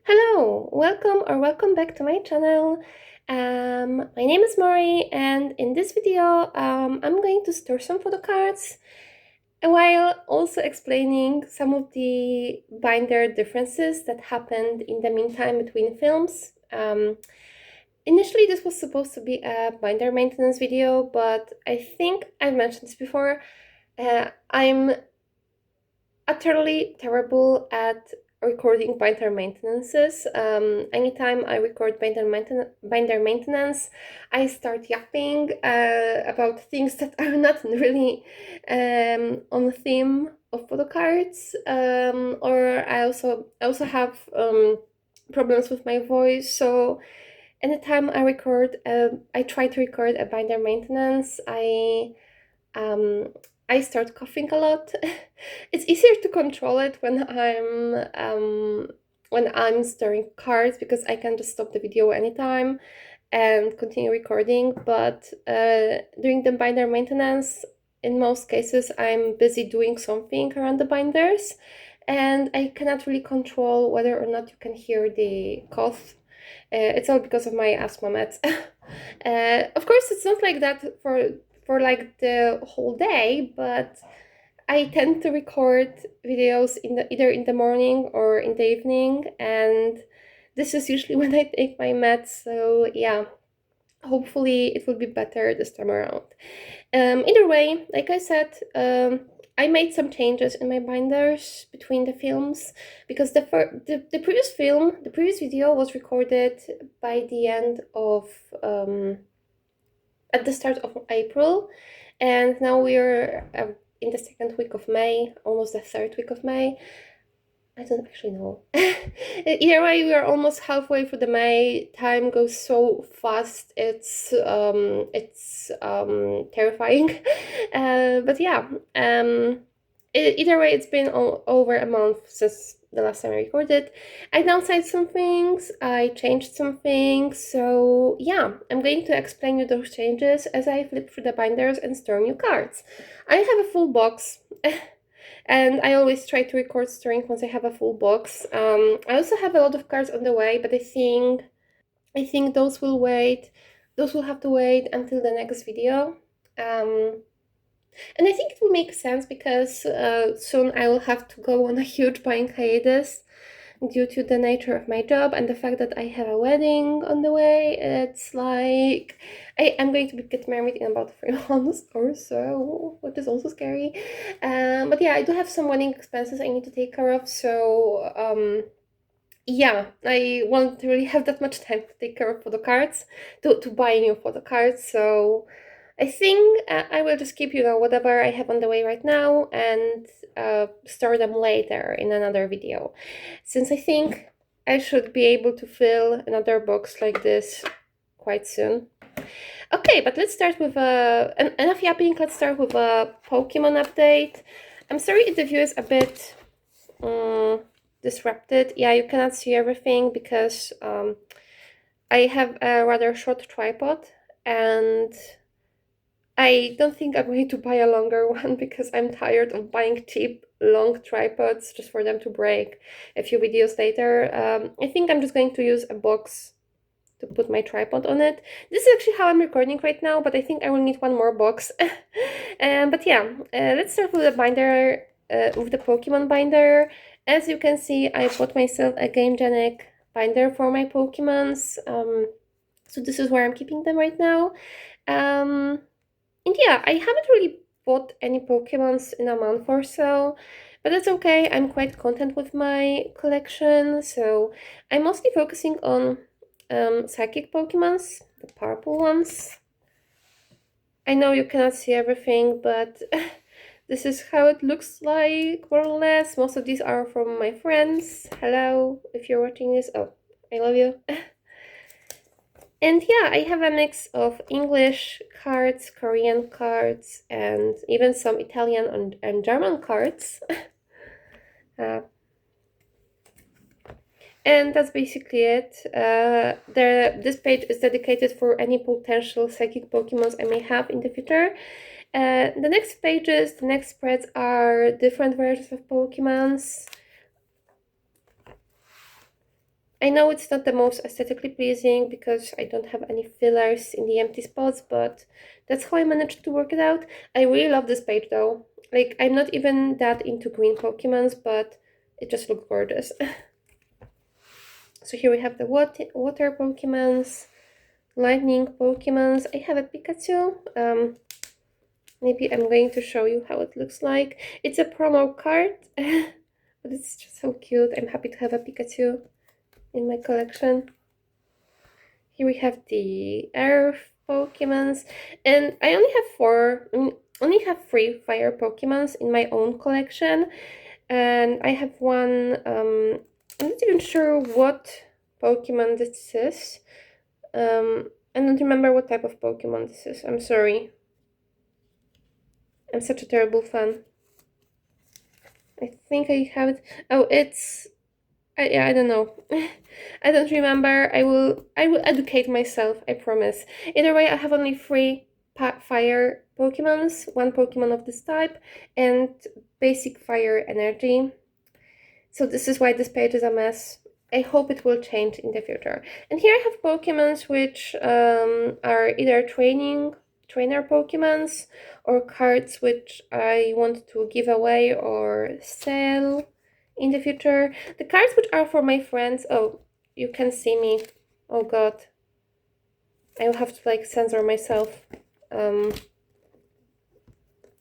Hello, welcome back to my channel. My name is Mari, and in this video, I'm going to store some photo cards while also explaining some of the binder differences that happened in the meantime between films. Initially, this was supposed to be a binder maintenance video, but I think I've mentioned this before. I'm utterly terrible at recording binder maintenances. Anytime I record binder maintenance, I start yapping about things that are not really on theme of photo cards, or I also have problems with my voice. So anytime I try to record a binder maintenance, um, I start coughing a lot. It's easier to control it when I'm stirring cards because I can just stop the video anytime and continue recording. But during the binder maintenance, in most cases, I'm busy doing something around the binders, and I cannot really control whether or not you can hear the cough. It's all because of my asthma meds. Of course, it's not like that for like the whole day, but I tend to record videos either in the morning or in the evening, and this is usually when I take my meds. So yeah, hopefully it will be better this time around. Either way, like I said, I made some changes in my binders between the films because the previous video was recorded by the end of at the start of April, and now we are in the second week of May, almost the third week of May. I don't actually know. Either way, we are almost halfway through the May. Time goes so fast. It's terrifying. But yeah. Either way, it's been over a month since the last time I recorded. I downsized some things. I changed some things. So yeah, I'm going to explain you those changes as I flip through the binders and store new cards. I have a full box. And I always try to record storing once I have a full box. I also have a lot of cards on the way, but I think those will wait. Those will have to wait until the next video. And I think it will make sense because soon I will have to go on a huge buying hiatus due to the nature of my job and the fact that I have a wedding on the way. It's like I'm going to get married in about 3 months or so, which is also scary. But yeah, I do have some wedding expenses I need to take care of, so yeah, I won't really have that much time to take care of photo cards, to buy new photo cards. So I think I will just keep, whatever I have on the way right now and store them later in another video, since I think I should be able to fill another box like this quite soon. Okay, but let's start with enough yapping. Let's start with a Pokemon update. I'm sorry if the view is a bit disrupted. Yeah, you cannot see everything because I have a rather short tripod, and I don't think I'm going to buy a longer one because I'm tired of buying cheap, long tripods just for them to break a few videos later. I think I'm just going to use a box to put my tripod on it. This is actually how I'm recording right now, but I think I will need one more box. But yeah, let's start with the binder, with the Pokemon binder. As you can see, I bought myself a Game Genic binder for my Pokemons. So this is where I'm keeping them right now. And yeah, I haven't really bought any Pokemons in a month or so, but that's okay. I'm quite content with my collection, so I'm mostly focusing on psychic Pokemons, the purple ones. I know you cannot see everything, but this is how it looks like, more or less. Most of these are from my friends. Hello, if you're watching this. Oh, I love you. And yeah, I have a mix of English cards, Korean cards, and even some Italian and German cards. And that's basically it. This page is dedicated for any potential psychic Pokemons I may have in the future. The next pages, the next spreads are different versions of Pokemons. I know it's not the most aesthetically pleasing because I don't have any fillers in the empty spots, but that's how I managed to work it out. I really love this page though. Like, I'm not even that into green Pokemons, but it just looks gorgeous. So here we have the water Pokemons, lightning Pokemons. I have a Pikachu. Maybe I'm going to show you how it looks like. It's a promo card, but it's just so cute. I'm happy to have a Pikachu in my collection. Here we have the Earth Pokemons, and I only have 3 Fire Pokemons in my own collection, and I have one. I'm not even sure what Pokemon this is. I don't remember what type of Pokemon this is. I'm sorry. I'm such a terrible fan. I think I have it. Oh, it's yeah, I don't know. I don't remember. I will educate myself, I promise. Either way, I have only 3 fire Pokemons, 1 Pokemon of this type, and basic fire energy. So this is why this page is a mess. I hope it will change in the future. And here I have Pokemons which are either trainer Pokemons or cards which I want to give away or sell in the future. The cards which are for my friends. Oh, you can see me. Oh god. I will have to like censor myself. Oh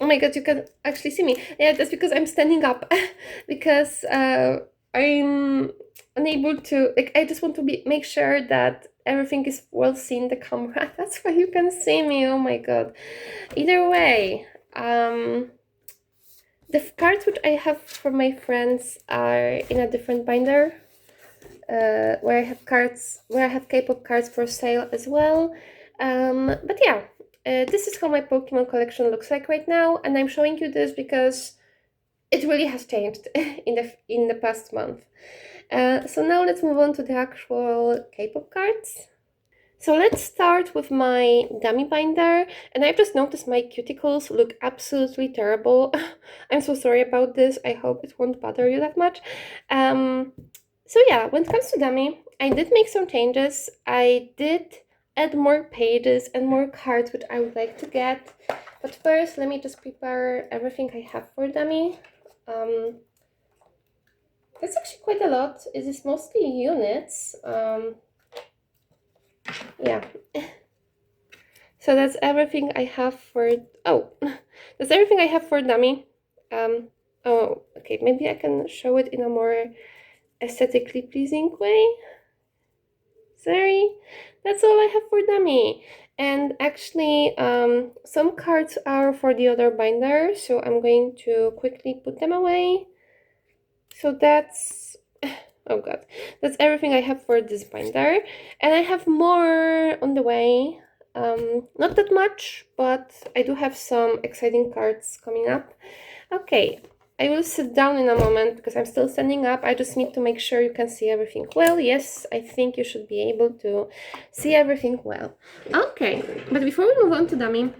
my god, you can actually see me. Yeah, that's because I'm standing up. Because I'm unable to, like, I just want to make sure that everything is well seen in the camera. That's why you can see me. Oh my god. Either way, the cards which I have from my friends are in a different binder. Where I have K-pop cards for sale as well. But yeah, this is how my Pokemon collection looks like right now, and I'm showing you this because it really has changed in the past month. So now let's move on to the actual K-pop cards. So let's start with my Dami binder, and I've just noticed my cuticles look absolutely terrible. I'm so sorry about this. I hope it won't bother you that much. So yeah, when it comes to Dami, I did make some changes. I did add more pages and more cards which I would like to get. But first, let me just prepare everything I have for Dami. That's actually quite a lot. It is mostly units. Yeah. So that's everything I have for... Oh, that's everything I have for Dami. Oh, okay, maybe I can show it in a more aesthetically pleasing way. Sorry, that's all I have for Dami. And actually, some cards are for the other binder, so I'm going to quickly put them away. So that's... Oh god, that's everything I have for this binder. And I have more on the way. Not that much, but I do have some exciting cards coming up. Okay, I will sit down in a moment because I'm still standing up. I just need to make sure you can see everything well. Yes, I think you should be able to see everything well. Okay, but before we move on to Dami,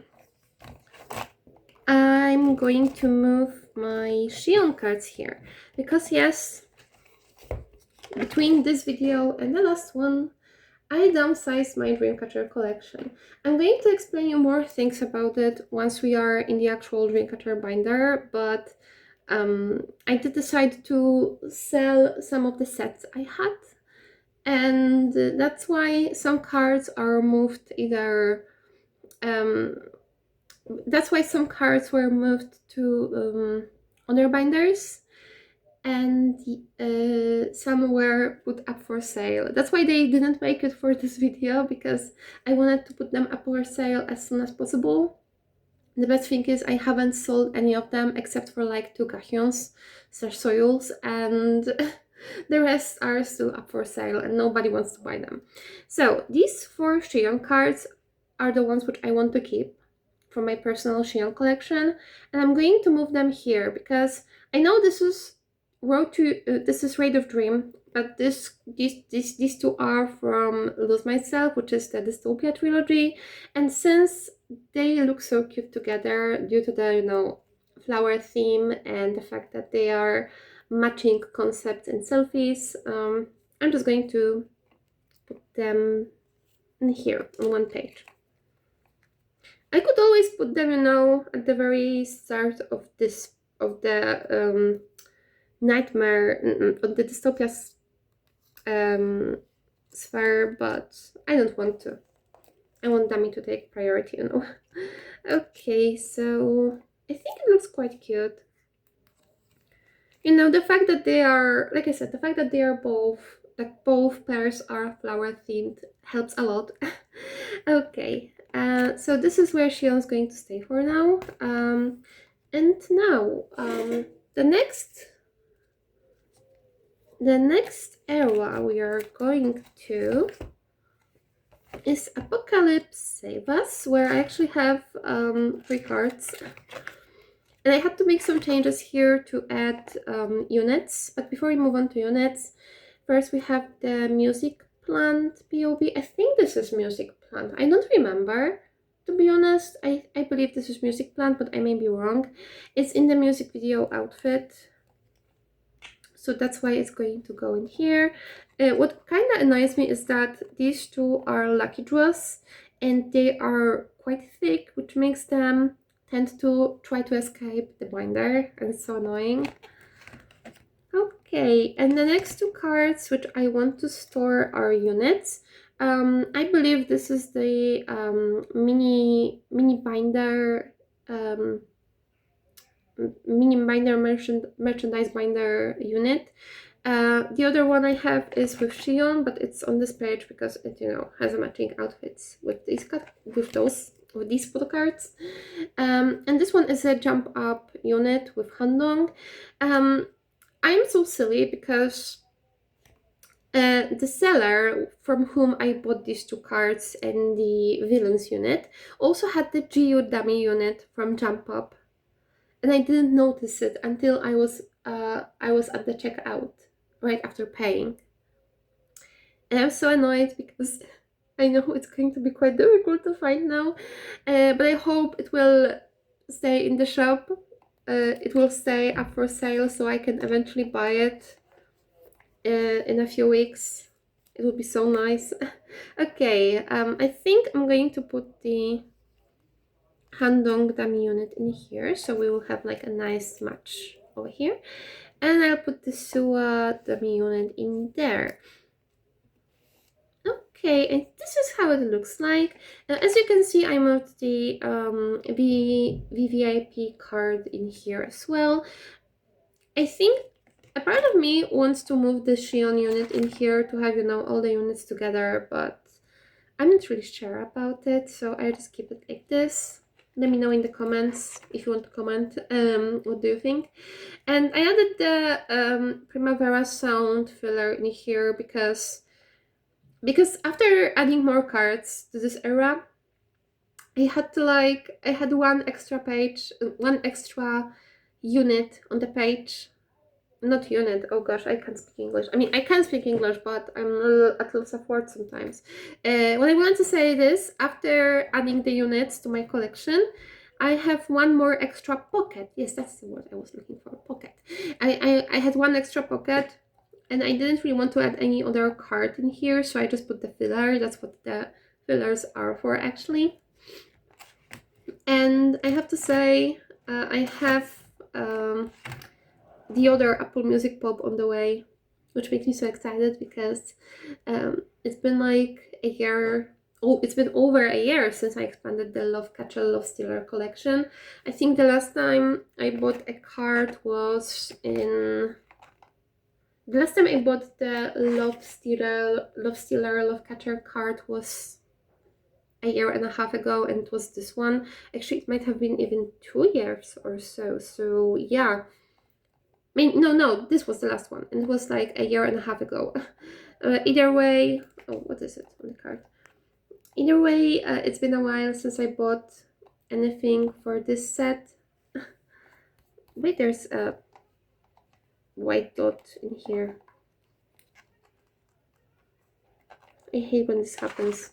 I'm going to move my Shion cards here. Because yes, between this video and the last one, I downsized my Dreamcatcher collection. I'm going to explain you more things about it once we are in the actual Dreamcatcher binder, but I did decide to sell some of the sets I had, and that's why some cards are moved either... that's why some cards were moved to other binders, and some were put up for sale. That's why they didn't make it for this video, because I wanted to put them up for sale as soon as possible. The best thing is I haven't sold any of them except for like 2 Gahyons / Soils, and the rest are still up for sale and nobody wants to buy them. So these 4 Shion cards are the ones which I want to keep from my personal Shion collection, and I'm going to move them here because I know this is Raid of Dream, but these 2 are from Lose Myself, which is the Dystopia trilogy, and since they look so cute together due to the, you know, flower theme and the fact that they are matching concepts in selfies, I'm just going to put them in here on one page. I could always put them, you know, at the very start of this, of the nightmare, of the dystopia sphere, but I don't want to. I want Dami to take priority, you know. Okay, so I think it looks quite cute. You know, the fact that they are, like I said, the fact that they are both, like both pairs are flower themed helps a lot. Okay, so this is where Shion's going to stay for now. And now, the next era we are going to is Apocalypse Save Us, where I actually have 3 cards. And I had to make some changes here to add units. But before we move on to units, first we have the Music Plant POB. I think this is Music Plant. I don't remember, to be honest. I believe this is Music Plant, but I may be wrong. It's in the music video outfit, so that's why it's going to go in here. What kind of annoys me is that these two are lucky draws, and they are quite thick, which makes them tend to try to escape the binder, and it's so annoying. Okay, and the next 2 cards which I want to store are units. I believe this is the mini binder, merchandise binder unit. The other one I have is with Shion, but it's on this page because it, you know, has a matching outfits with these photo cards. And this one is a jump up unit with Handong. I'm so silly because the seller from whom I bought these 2 cards and the villains unit also had the GU dummy unit from Jump Up, and I didn't notice it until I was at the checkout right after paying. And I'm so annoyed because I know it's going to be quite difficult to find now, but I hope it will stay in the shop. It will stay up for sale so I can eventually buy it in a few weeks. It would be so nice. Okay, I think I'm going to put the Handong dummy unit in here, so we will have like a nice match over here. And I'll put the Sua dummy unit in there. Okay, and this is how it looks like. As you can see, I moved the VVIP card in here as well. I think a part of me wants to move the Shion unit in here to have, you know, all the units together, but I'm not really sure about it, so I just keep it like this. Let me know in the comments if you want to comment. What do you think? And I added the Primavera Sound filler in here because after adding more cards to this era, I had one extra page, one extra unit on the page. Not unit, oh gosh, I can't speak English. I mean, I can speak English, but I'm at loss of words sometimes. What I want to say is, after adding the units to my collection, I have one more extra pocket. Yes, that's the word I was looking for, pocket. I had one extra pocket, and I didn't really want to add any other card in here, so I just put the filler. That's what the fillers are for, actually. And I have to say, I have the other Apple Music Pop on the way, which makes me so excited because it's been like a year. Oh, it's been over a year since I expanded the Lovecatcher Love Stealer collection. I think the last time I bought a card was in... The last time I bought the Love Stealer Lovecatcher card was a year and a half ago, and it was this one. Actually, it might have been even 2 years or so. So yeah. I mean, no, this was the last one, and it was like a year and a half ago. Either way, oh, what is it on the card? Either way, it's been a while since I bought anything for this set. Wait, there's a white dot in here. I hate when this happens.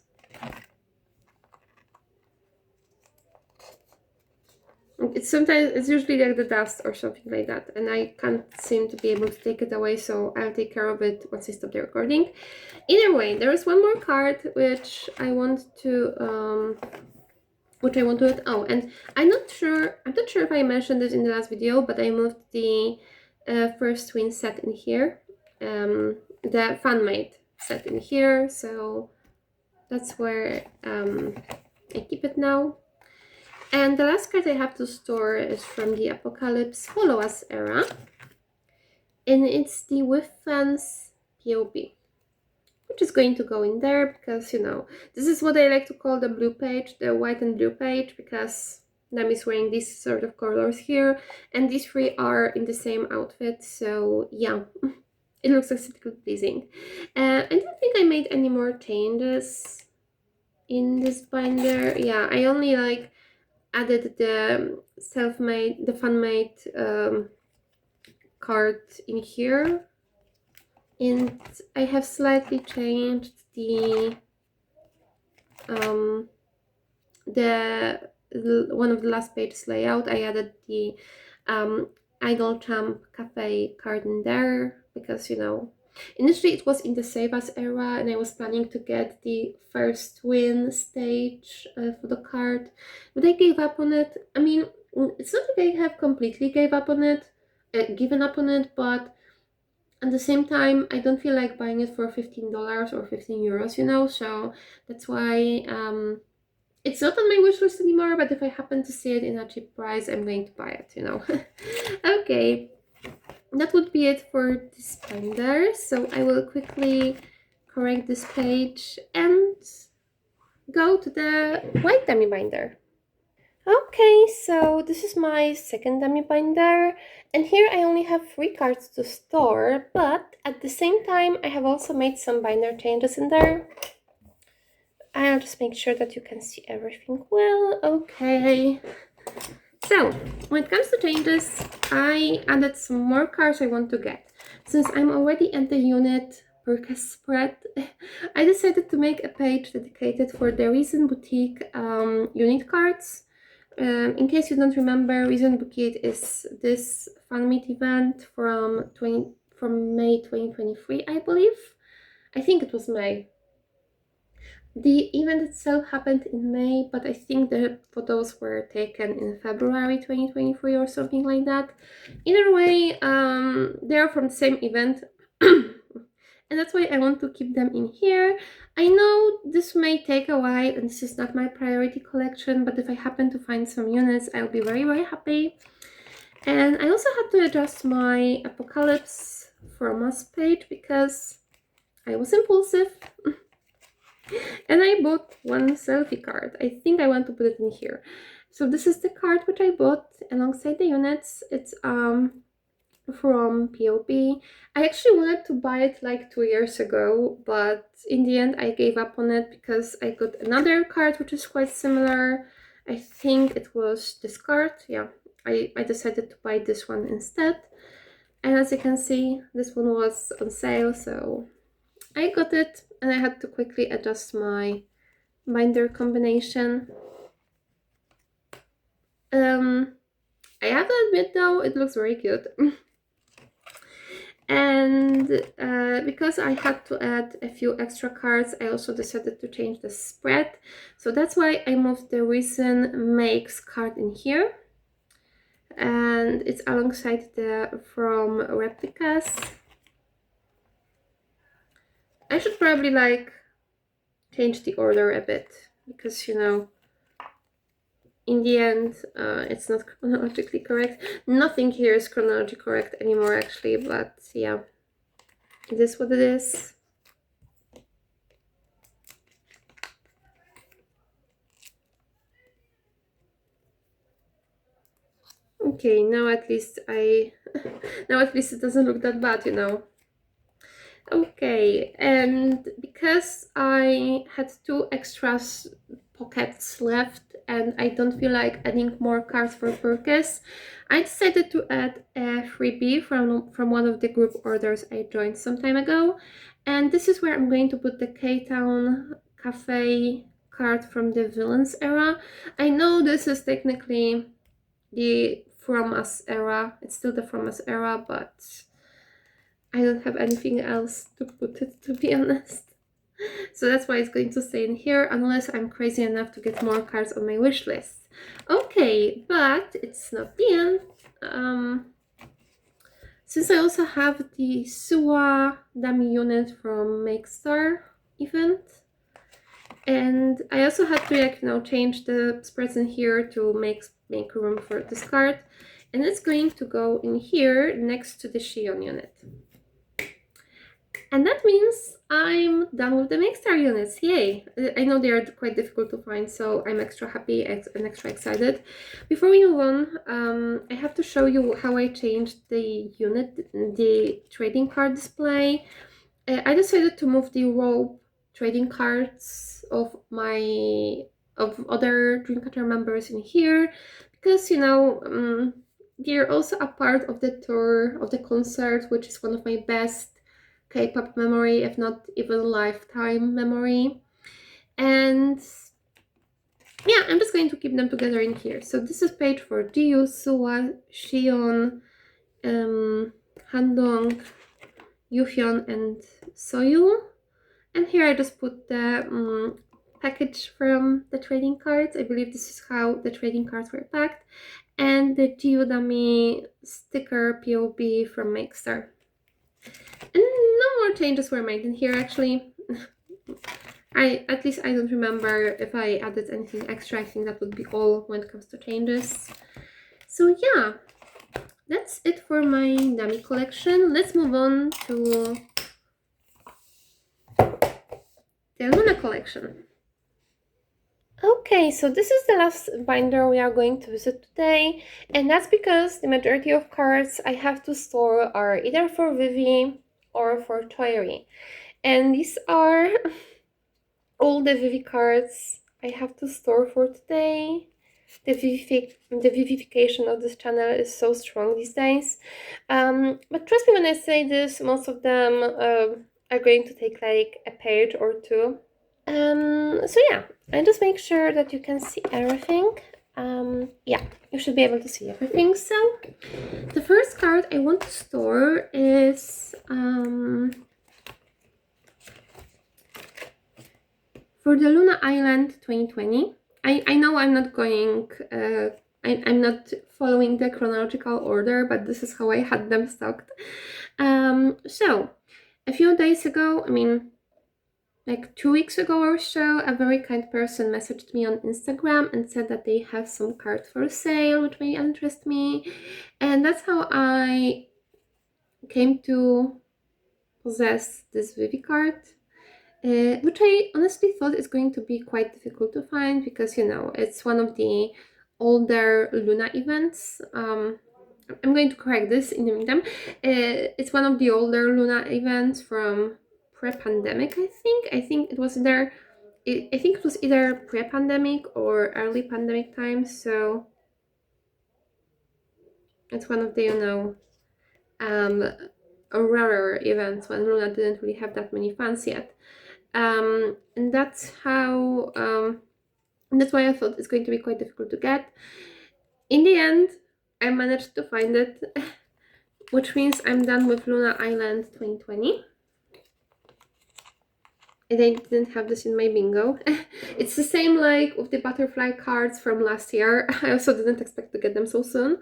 it's sometimes, it's usually like the dust or something like that, and I can't seem to be able to take it away, so I'll take care of it once I stop the recording. Either way, there is one more card which I want to oh, and I'm not sure if I mentioned this in the last video, but I moved the first twin set in here, the fan-made set in here, so that's where I keep it now. And the last card I have to store is from the Apocalypse Follow Us era, and it's the With Fans POB, which is going to go in there because, you know, this is what I like to call the blue page, the white and blue page, because Dami is wearing these sort of colors here, and these three are in the same outfit, so yeah, it looks aesthetically pleasing. I don't think I made any more changes in this binder. Yeah, I only like added the self-made, the fan-made card in here, and I have slightly changed the one of the last pages layout. I added the Idol Champ Cafe card in there because, you know, initially it was in the Save Us era and I was planning to get the first win stage for the card, but I gave up on it. I mean, it's not like I have completely given up on it, but at the same time, I don't feel like buying it for $15 or 15 euros, you know, so that's why it's not on my wish list anymore, but if I happen to see it in a cheap price, I'm going to buy it, you know. Okay, that would be it for this binder. So I will quickly correct this page and go to the white dummy binder. Okay, so this is my second dummy binder, and here I only have 3 cards to store, but at the same time I have also made some binder changes in there. I'll just make sure that you can see everything well. Okay, so when it comes to changes, I added some more cards I want to get. Since I'm already at the unit purchase spread, I decided to make a page dedicated for the Reason Boutique unit cards. In case you don't remember, Reason Boutique is this fan meet event from May 2023, I believe. I think it was May. The event itself happened in May, but I think the photos were taken in February 2023 or something like that. Either way, they're from the same event. And that's why I want to keep them in here. I know this may take a while and this is not my priority collection, but if I happen to find some units, I'll be very, very happy. And I also had to adjust my Apocalypse from us page because I was impulsive. And I bought one selfie card. I think I want to put it in here. So this is the card which I bought alongside the units. It's from POB. I actually wanted to buy it like 2 years ago, but in the end I gave up on it because I got another card which is quite similar. I think it was this card. Yeah, I decided to buy this one instead. And as you can see, this one was on sale, so I got it, and I had to quickly adjust my binder combination. I have to admit though, it looks very cute. And because I had to add a few extra cards, I also decided to change the spread. So that's why I moved the Reason Makes card in here. And it's alongside the From Replicas. I should probably like change the order a bit because, you know, in the end, it's not chronologically correct. Nothing here is chronologically correct anymore, actually, but yeah, it is what it is. Okay, now at least now at least it doesn't look that bad, you know. Okay, and because I had 2 extras pockets left and I don't feel like adding more cards for purchase, I decided to add a freebie from one of the group orders I joined some time ago. And this is where I'm going to put the K-Town Cafe card from the Villains era. I know this is technically the From Us era. It's still the From Us era, but I don't have anything else to put it, to be honest. So that's why it's going to stay in here, unless I'm crazy enough to get more cards on my wish list. Okay, but it's not the end. Since I also have the Suwa Dami unit from Makestar event, and I also had to, like, you know, change the spreads in here to make room for this card, and it's going to go in here next to the Shion unit. And that means I'm done with the Makestar units. Yay! I know they are quite difficult to find, so I'm extra happy and extra excited. Before we move on, I have to show you how I changed the unit, the trading card display. I decided to move the rope trading cards of other Dreamcatcher members in here, because, you know, they're also a part of the tour, of the concert, which is one of my best K-pop memory, if not even lifetime memory. And yeah, I'm just going to keep them together in here. So this is page for Jiu, Suwa, Shion, Handong, Yuhyun, and Soyu. And here I just put the package from the trading cards. I believe this is how the trading cards were packed. And the Jiu Dami sticker POB from Makestar. And no more changes were made in here, actually. At least I don't remember if I added anything extra. I think that would be all when it comes to changes. So yeah, that's it for my Dami collection. Let's move on to the Loona collection. Okay, so this is the last binder we are going to visit today, and that's because the majority of cards I have to store are either for Vivi or for Choerry. And these are all the Vivi cards I have to store for today. The vivification of this channel is so strong these days. But trust me when I say this, most of them are going to take like a page or two. So yeah, I just make sure that you can see everything. Yeah, you should be able to see everything. So the first card I want to store is for the Loona Island 2020. I know I'm not going, I'm not following the chronological order, but this is how I had them stocked. So a few days ago, I mean, like 2 weeks ago or so, a very kind person messaged me on Instagram and said that they have some cards for sale, which may interest me. And that's how I came to possess this Vivi card, which I honestly thought is going to be quite difficult to find because, you know, it's one of the older Loona events. I'm going to correct this in the meantime. It's one of the older Loona events from pre-pandemic, I think. I think it was either pre-pandemic or early pandemic times, so it's one of the, you know, rarer events when Loona didn't really have that many fans yet. And that's how, that's why I thought it's going to be quite difficult to get. In the end, I managed to find it, which means I'm done with Loona Island 2020. And I didn't have this in my bingo. It's the same like with the butterfly cards from last year. I also didn't expect to get them so soon.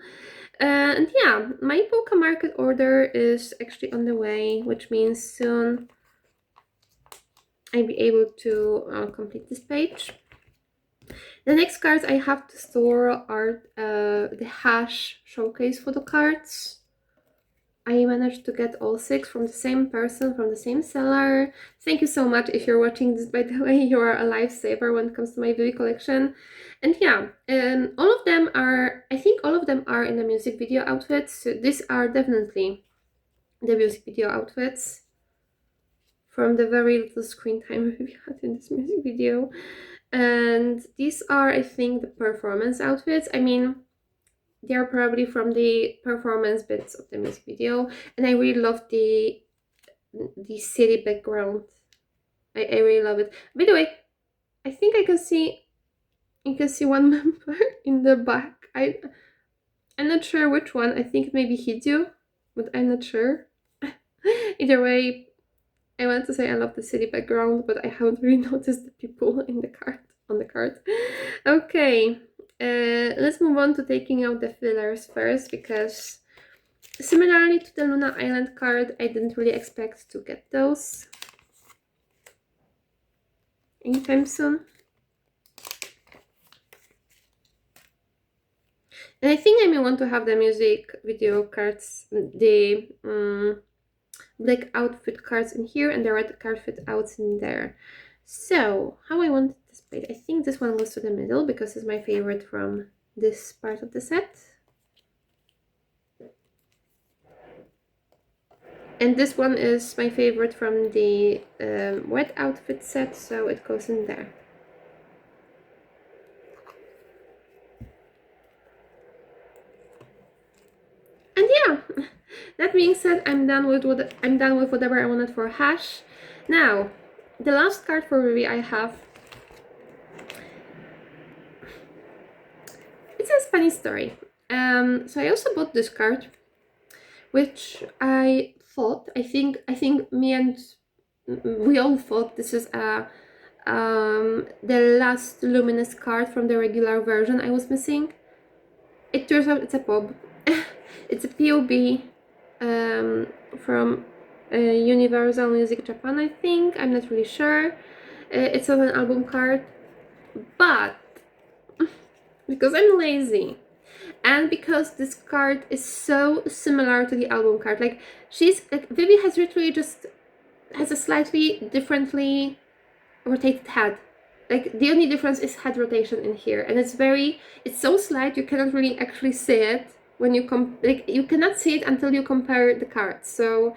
And yeah, my Polka Market order is actually on the way, which means soon I'll be able to complete this page. The next cards I have to store are the hash showcase photo cards. I managed to get all 6 from the same person, from the same seller. Thank you so much if you're watching this, by the way. You are a lifesaver when it comes to my Vivi collection. And yeah, all of them are, I think all of them are in the music video outfits. So these are definitely the music video outfits from the very little screen time we had in this music video. And these are, I think, the performance outfits. I mean, they are probably from the performance bits of the music video, and I really love the city background. I really love it. By the way, I think you can see one member in the back. I'm not sure which one. I think it maybe Hideo, but I'm not sure. Either way, I want to say I love the city background, but I haven't really noticed the people in the card on the card. Okay, let's move on to taking out the fillers first, because similarly to the Loona Island card, I didn't really expect to get those anytime soon. And I think I may want to have the music video cards, the black outfit cards in here and the red outfit out in there. So how I want this played, I think this one goes to the middle because it's my favorite from this part of the set. And this one is my favorite from the wet outfit set, so it goes in there. And yeah, that being said, I'm done with whatever I wanted for hash. Now, the last card for Vivi I have. It's a funny story. So I also bought this card, which I think me and we all thought this is the last luminous card from the regular version I was missing. It turns out it's a POB. It's a POB from Universal Music Japan, I think. I'm not really sure. It's not an album card, but because I'm lazy and because this card is so similar to the album card, like Vivi has literally just has a slightly differently rotated head. Like the only difference is head rotation in here, and it's so slight you cannot really actually see it when you you cannot see it until you compare the cards. So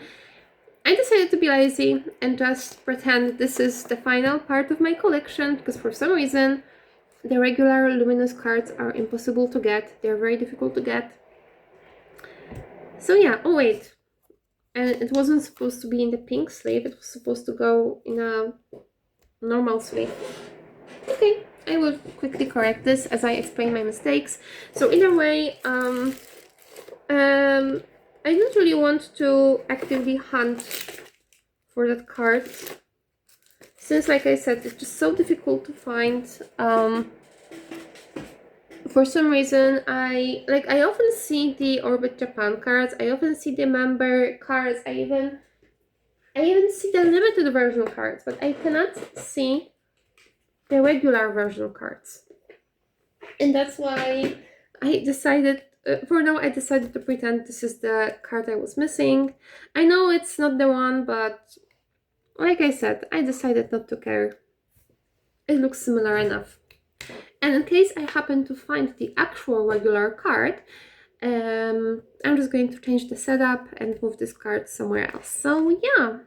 I decided to be lazy and just pretend this is the final part of my collection, because for some reason the regular luminous cards are impossible to get. They're very difficult to get. So yeah, oh wait, and it wasn't supposed to be in the pink sleeve, it was supposed to go in a normal sleeve. Okay, I will quickly correct this as I explain my mistakes. So either way, I don't really want to actively hunt for that card, since, like I said, it's just so difficult to find. For some reason, I often see the Orbit Japan cards, I often see the member cards, I even see the limited version cards, but I cannot see the regular version cards. And that's why I decided, for now, I decided to pretend this is the card I was missing. I know it's not the one, but like I said, I decided not to care. It looks similar enough. And in case I happen to find the actual regular card, I'm just going to change the setup and move this card somewhere else. So yeah,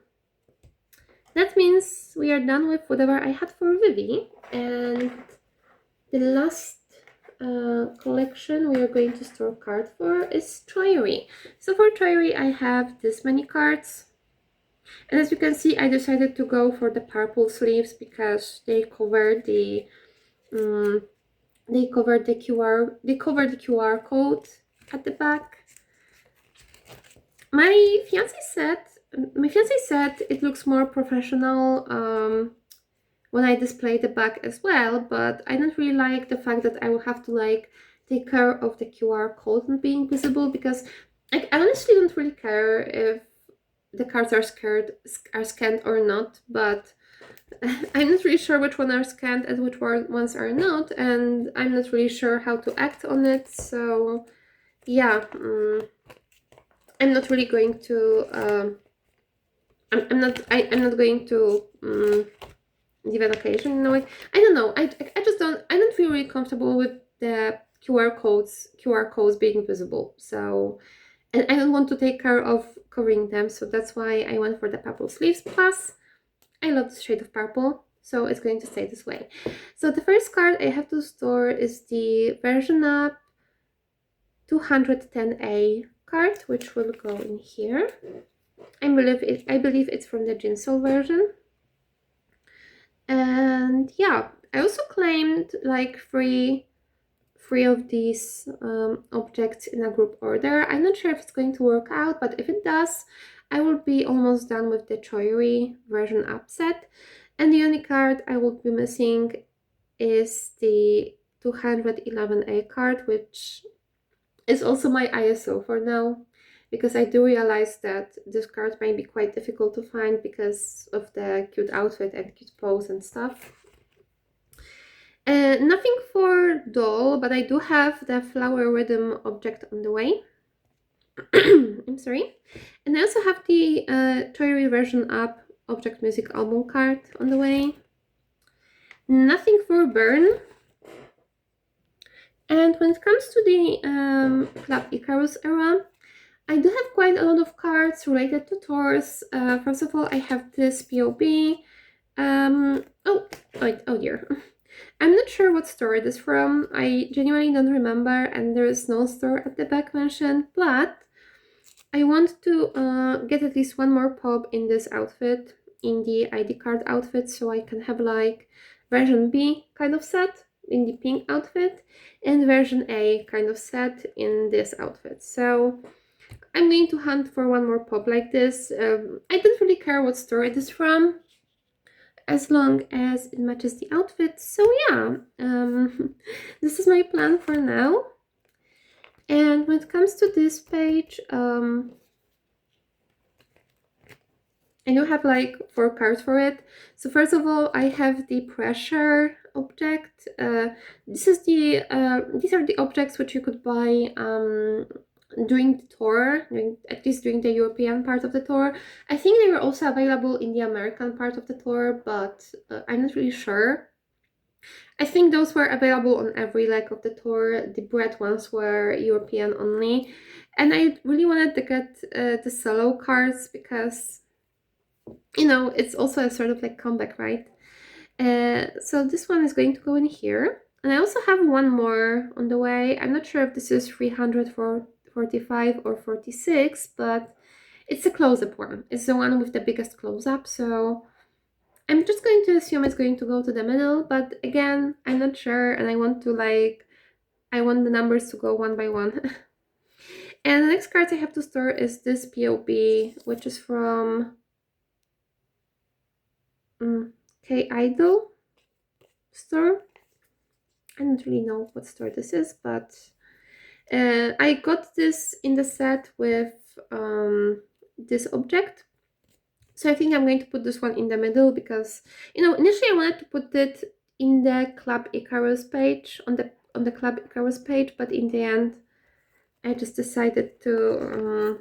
that means we are done with whatever I had for Vivi. And the last collection we are going to store card for is Choerry. So for Choerry I have this many cards. And as you can see, I decided to go for the purple sleeves because they cover the QR code at the back. My fiance said it looks more professional when I display the back as well, but I don't really like the fact that I will have to take care of the QR code not being visible, because I honestly don't really care if the cards are scanned or not, but I'm not really sure which ones are scanned and which ones are not, and I'm not really sure how to act on it. So yeah, I'm not really going to I'm not going to give an occasion. No, I don't know. I don't feel really comfortable with the QR codes being visible. So, and I don't want to take care of covering them. So that's why I went for the purple sleeves. Plus, I love the shade of purple, so it's going to stay this way. So the first card I have to store is the version up 210A card, which will go in here. I believe it's from the Jinsol version. And yeah, I also claimed like free 3 of these objects in a group order. I'm not sure if it's going to work out, but if it does, I will be almost done with the Choerry version up set. And the only card I will be missing is the 211A card, which is also my ISO for now, because I do realize that this card might be quite difficult to find because of the cute outfit and cute pose and stuff. Nothing for doll, but I do have the flower rhythm object on the way. I'm sorry. And I also have the Choerry version up object music album card on the way. Nothing for burn. And when it comes to the Club Icarus era, I do have quite a lot of cards related to tours. First of all, I have this POB. Oh, wait, oh dear. I'm not sure what store it is from. I genuinely don't remember, and there is no store at the back mentioned, but I want to get at least one more pop in this outfit, in the ID card outfit, so I can have like version B kind of set in the pink outfit and version A kind of set in this outfit. So I'm going to hunt for one more pop like this. I don't really care what store it is from, as long as it matches the outfit. So yeah, this is my plan for now. And when it comes to this page, I do have like 4 cards for it. So first of all, I have the pressure object. These are the objects which you could buy during the tour, at least during the European part of the tour. I think they were also available in the American part of the tour, but I'm not really sure. I think those were available on every leg of the tour. The bread ones were European only. And I really wanted to get the solo cards because, you know, it's also a sort of like comeback, right? So this one is going to go in here. And I also have one more on the way. I'm not sure if this is 345 or 46, but it's a close-up one. It's the one with the biggest close-up, so I'm just going to assume it's going to go to the middle, but again, I'm not sure, and I want the numbers to go one by one. And the next card I have to store is this POB, which is from K Idol store. I don't really know what store this is, but I got this in the set with this object. So I think I'm going to put this one in the middle because, you know, initially I wanted to put it in the Club Icarus page, on the Club Icarus page, but in the end I just decided to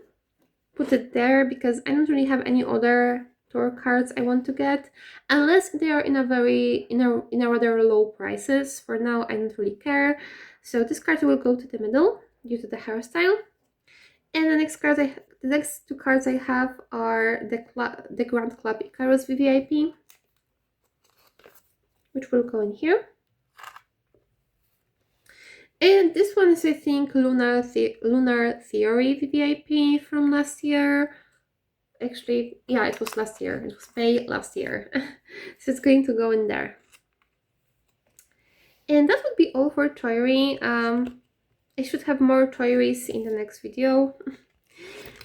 put it there because I don't really have any other tour cards I want to get, unless they are in a rather low prices. For now, I don't really care. So this card will go to the middle due to the hairstyle. And the next 2 cards I have are the Grand Club Icarus VVIP, which will go in here. And this one is, I think, Lunar Theory VVIP from last year. Actually, yeah, it was last year. It was May last year. So it's going to go in there. And that would be all for Choerry. I should have more Choerrys in the next video.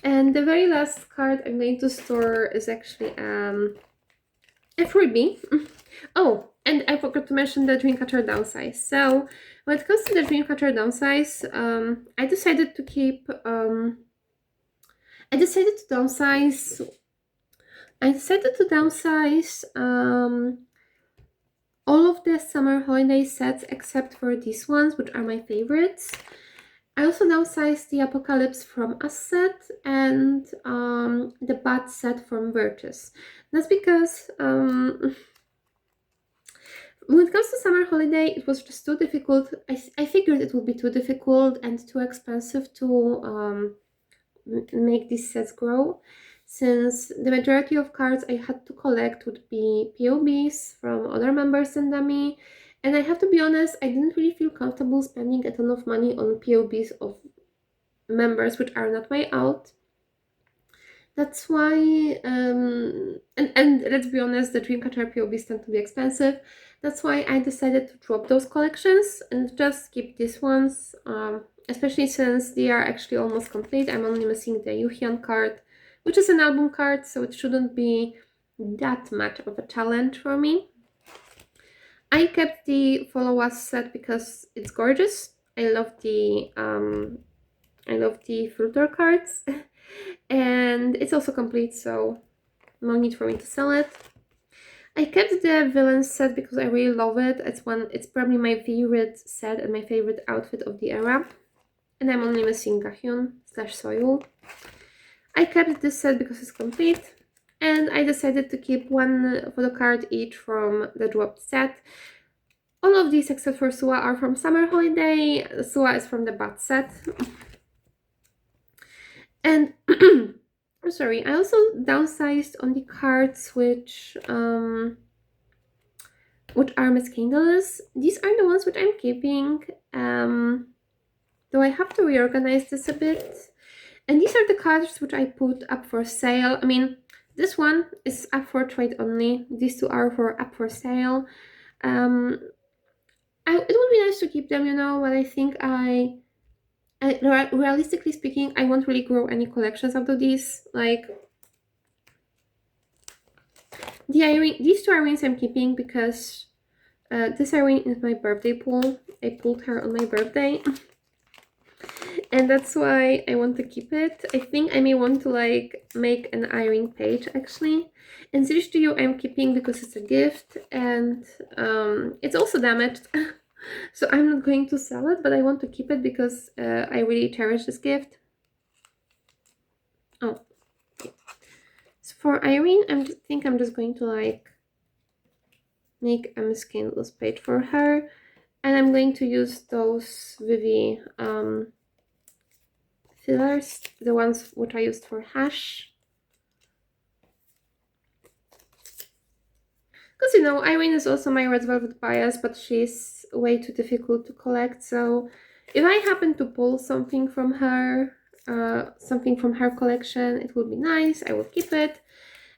And the very last card I'm going to store is actually a freebie. Oh, and I forgot to mention the Dreamcatcher Downsize. So when it comes to the Dreamcatcher Downsize, I decided to downsize all of the summer holiday sets except for these ones, which are my favorites. I also downsized the Apocalypse from Us set and the Bat set from Virtus. That's because when it comes to summer holiday, it was just too difficult. I figured it would be too difficult and too expensive to make these sets grow, since the majority of cards I had to collect would be POBs from other members than Dami. And I have to be honest, I didn't really feel comfortable spending a ton of money on POBs of members which are not my alt. That's why, and let's be honest, the Dreamcatcher POBs tend to be expensive. That's why I decided to drop those collections and just keep these ones, especially since they are actually almost complete. I'm only missing the Yuhyun card, which is an album card, so it shouldn't be that much of a challenge for me. I kept the Follow Us set because it's gorgeous. I love the filter cards. And it's also complete, so no need for me to sell it. I kept the villain set because I really love it. It's probably my favorite set and my favorite outfit of the era. And I'm only missing Gahyun / Soyul. I kept this set because it's complete. And I decided to keep one photo card each from the dropped set. All of these except for Sua are from Summer Holiday. Sua is from the Bat set. And sorry, I also downsized on the cards which are Miss Candles. These are the ones which I'm keeping. Though I have to reorganize this a bit. And these are the cards which I put up for sale. I mean, this one is up for trade only. These two are for up for sale. It would be nice to keep them, you know, but I think realistically speaking, I won't really grow any collections out of these. Like, these two earrings I'm keeping because this earring is my birthday pull. I pulled her on my birthday. And that's why I want to keep it. I think I may want to like make an earring page actually. And this to you I'm keeping because it's a gift and it's also damaged. So I'm not going to sell it, but I want to keep it because I really cherish this gift. Oh, okay. So for Irene, I think I'm just going to like make a Miss Candles page for her, and I'm going to use those Vivi fillers, the ones which I used for Hash. Because, you know, Irene is also my Red Velvet bias, but she's way too difficult to collect. So if I happen to pull something from her collection, it would be nice. I will keep it.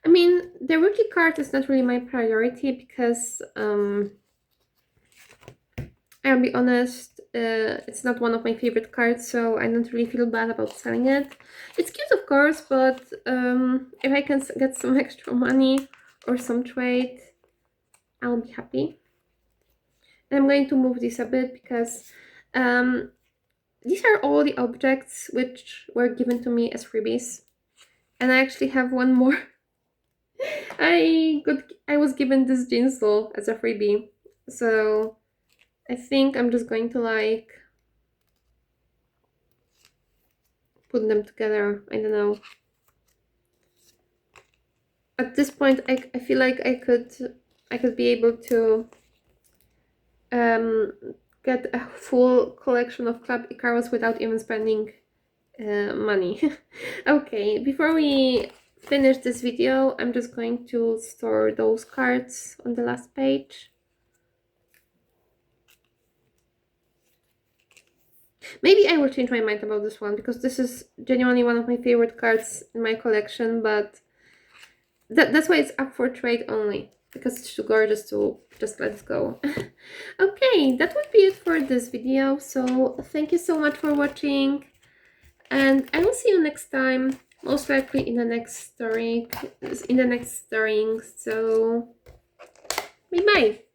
I mean, the rookie card is not really my priority because, I'll be honest, it's not one of my favorite cards, so I don't really feel bad about selling it. It's cute, of course, but if I can get some extra money or some trade, I'll be happy. And I'm going to move this a bit because these are all the objects which were given to me as freebies. And I actually have one more. I was given this jeans doll as a freebie. So I think I'm just going to like put them together. I don't know. At this point I feel like I could be able to get a full collection of Club Icarus without even spending money. Okay, before we finish this video, I'm just going to store those cards on the last page. Maybe I will change my mind about this one because this is genuinely one of my favorite cards in my collection, but that's why it's up for trade only, because it's too gorgeous to just let it go. Okay, that would be it for this video. So thank you so much for watching, and I will see you next time, most likely in the next story. So bye bye.